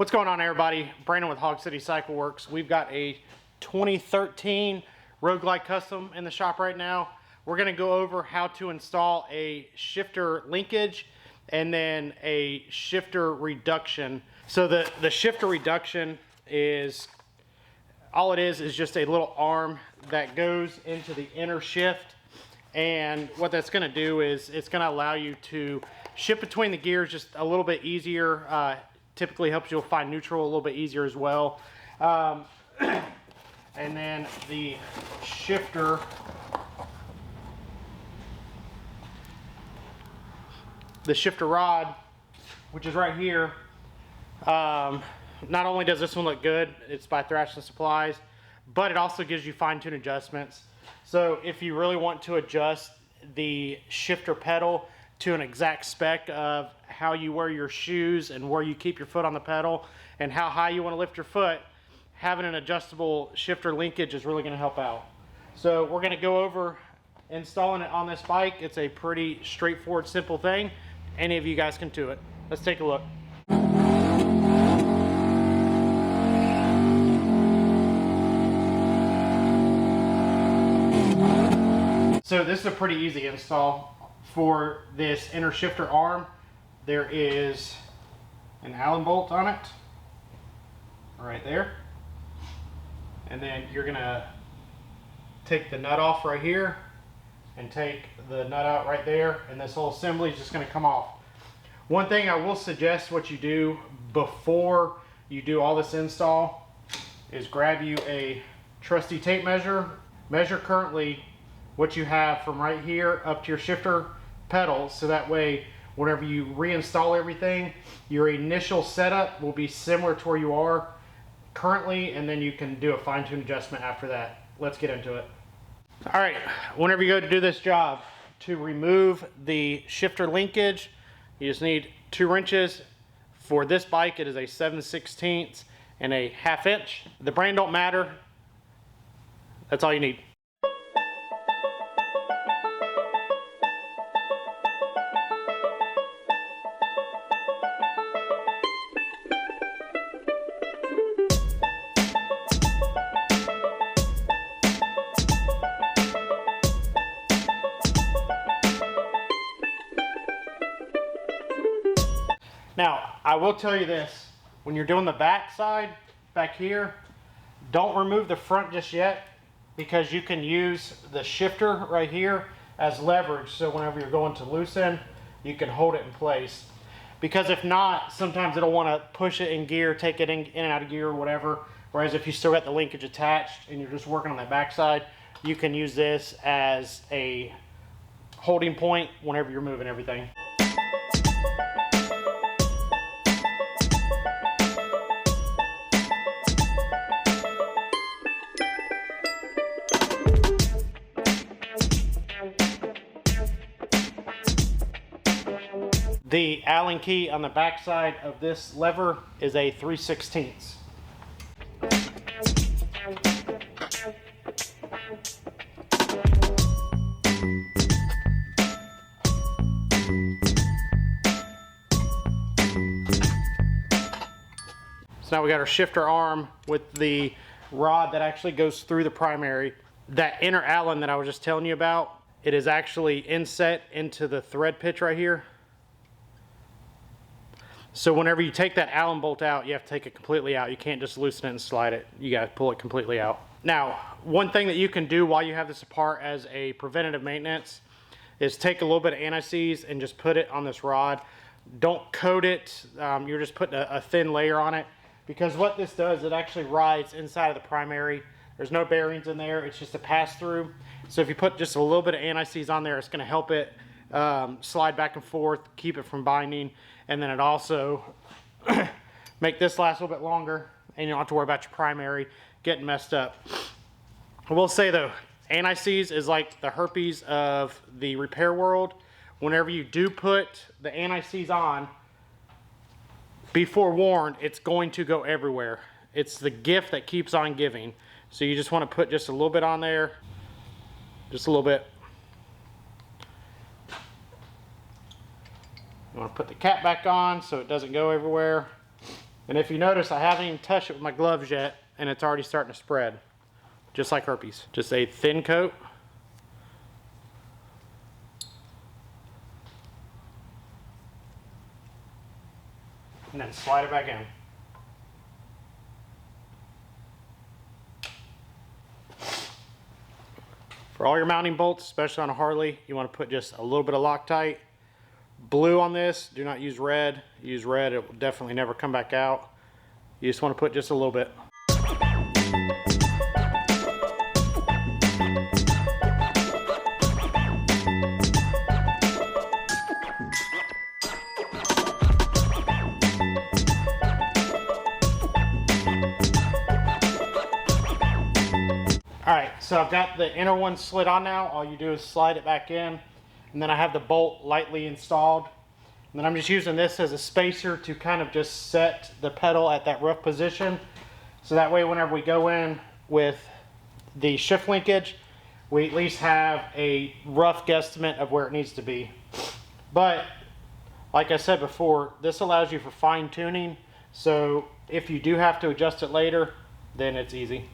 What's going on, everybody? Brandon with Hog City Cycle Works. We've got a 2013 Road Glide Custom in the shop right now. We're going to go over how to install a shifter linkage and then a shifter reduction. So the shifter reduction is, all it is just a little arm that goes into the inner shift. And what that's going to do is it's going to allow you to shift between the gears just a little bit easier. Typically helps you find neutral a little bit easier as well. And then the shifter rod, which is right here. Not only does this one look good, it's by Thrashin Supplies, but it also gives you fine-tune adjustments. So if you really want to adjust the shifter pedal to an exact spec of how you wear your shoes and where you keep your foot on the pedal and how high you want to lift your foot, having an adjustable shifter linkage is really going to help out. So we're going to go over installing it on this bike. It's a pretty straightforward, simple thing. Any of you guys can do it. Let's take a look. So this is a pretty easy install. For this inner shifter arm, there is an Allen bolt on it, right there. And then you're gonna take the nut off right here and take the nut out right there, and this whole assembly is just gonna come off. One thing I will suggest what you do before you do all this install is grab you a trusty tape measure. Measure currently what you have from right here up to your shifter pedal, so that way whenever you reinstall everything, your initial setup will be similar to where you are currently, and then you can do a fine-tune adjustment after that. Let's get into it. All right, whenever you go to do this job, to remove the shifter linkage, you just need 2 wrenches. For this bike, it is a 7/16 and a 1/2 inch. The brand don't matter. That's all you need. Now, I will tell you this, when you're doing the back side, back here, don't remove the front just yet, because you can use the shifter right here as leverage, so whenever you're going to loosen, you can hold it in place. Because if not, sometimes it'll want to push it in gear, take it in and out of gear or whatever, whereas if you still got the linkage attached and you're just working on that back side, you can use this as a holding point whenever you're moving everything. The Allen key on the back side of this lever is a 3/16. So now we got our shifter arm with the rod that actually goes through the primary. That inner Allen that I was just telling you about, it is actually inset into the thread pitch right here. So whenever you take that Allen bolt out, you have to take it completely out. You can't just loosen it and slide it. You got to pull it completely out. Now, one thing that you can do while you have this apart as a preventative maintenance is take a little bit of anti-seize and just put it on this rod. Don't coat it. You're just putting a thin layer on it, because what this does, it actually rides inside of the primary. There's no bearings in there. It's just a pass-through. So if you put just a little bit of anti-seize on there, it's going to help it slide back and forth, keep it from binding, and then it also make this last a little bit longer, and you don't have to worry about your primary getting messed up. I will say though, anti-seize is like the herpes of the repair world. Whenever you do put the anti-seize on, be forewarned, it's going to go everywhere. It's the gift that keeps on giving. So you just want to put just a little bit on there, just a little bit. You want to put the cap back on so it doesn't go everywhere. And if you notice, I haven't even touched it with my gloves yet, and it's already starting to spread. Just like herpes. Just a thin coat. And then slide it back in. For all your mounting bolts, especially on a Harley, you want to put just a little bit of Loctite. Blue on this, do not use red. Use red, it will definitely never come back out. You just want to put just a little bit. Alright, so I've got the inner one slid on now. All you do is slide it back in. And then I have the bolt lightly installed. And then I'm just using this as a spacer to kind of just set the pedal at that rough position. So that way whenever we go in with the shift linkage, we at least have a rough guesstimate of where it needs to be. But like I said before, this allows you for fine tuning. So if you do have to adjust it later, then it's easy.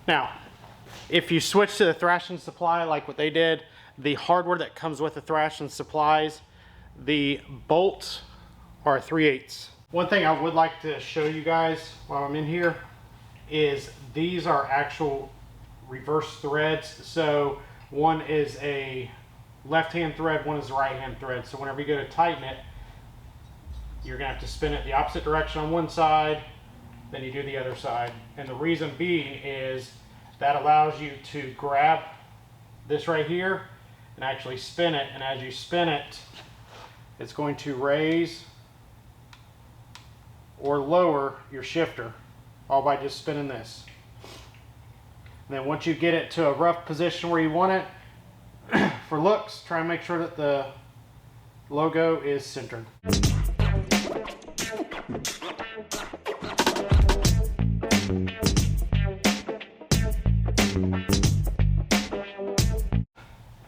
Now, if you switch to the Thrashin Supply like what they did, the hardware that comes with the Thrashin Supplies, the bolts are 3/8. One thing I would like to show you guys while I'm in here is these are actual reverse threads. So one is a left-hand thread, one is a right-hand thread. So whenever you go to tighten it, you're gonna have to spin it the opposite direction on one side, then you do the other side. And the reason being is that allows you to grab this right here and actually spin it. And as you spin it, it's going to raise or lower your shifter, all by just spinning this. And then once you get it to a rough position where you want it, for looks, try and make sure that the logo is centered.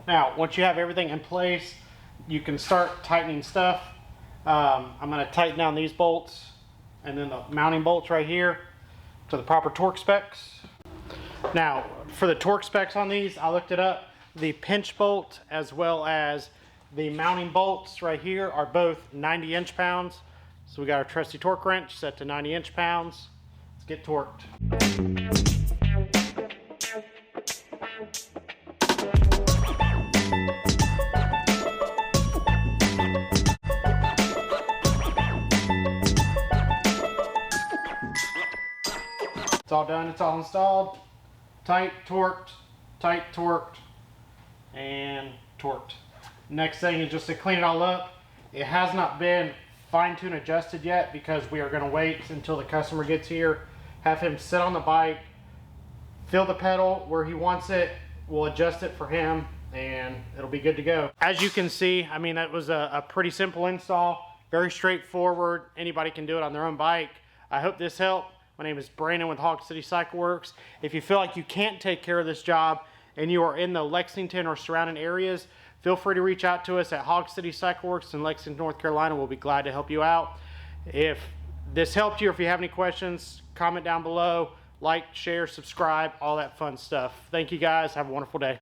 Now, once you have everything in place, you can start tightening stuff. I'm going to tighten down these bolts and then the mounting bolts right here to the proper torque specs. Now, for the torque specs on these, I looked it up. The pinch bolt as well as the mounting bolts right here are both 90 inch-pounds. So we got our trusty torque wrench set to 90 inch-pounds. Let's get torqued. It's all done, it's all installed. Tight, torqued, and torqued. Next thing is just to clean it all up. It has not been fine-tune adjusted yet because we are going to wait until the customer gets here, have him sit on the bike, feel the pedal where he wants it, we'll adjust it for him, and it'll be good to go. As you can see, I mean, that was a pretty simple install, very straightforward. Anybody can do it on their own bike. I hope this helped. My name is Brandon with Hog City Cycle Works. If you feel like you can't take care of this job and you are in the Lexington or surrounding areas, feel free to reach out to us at Hog City Cycle Works in Lexington, North Carolina. We'll be glad to help you out. If this helped you, or if you have any questions, comment down below. Like, share, subscribe, all that fun stuff. Thank you guys. Have a wonderful day.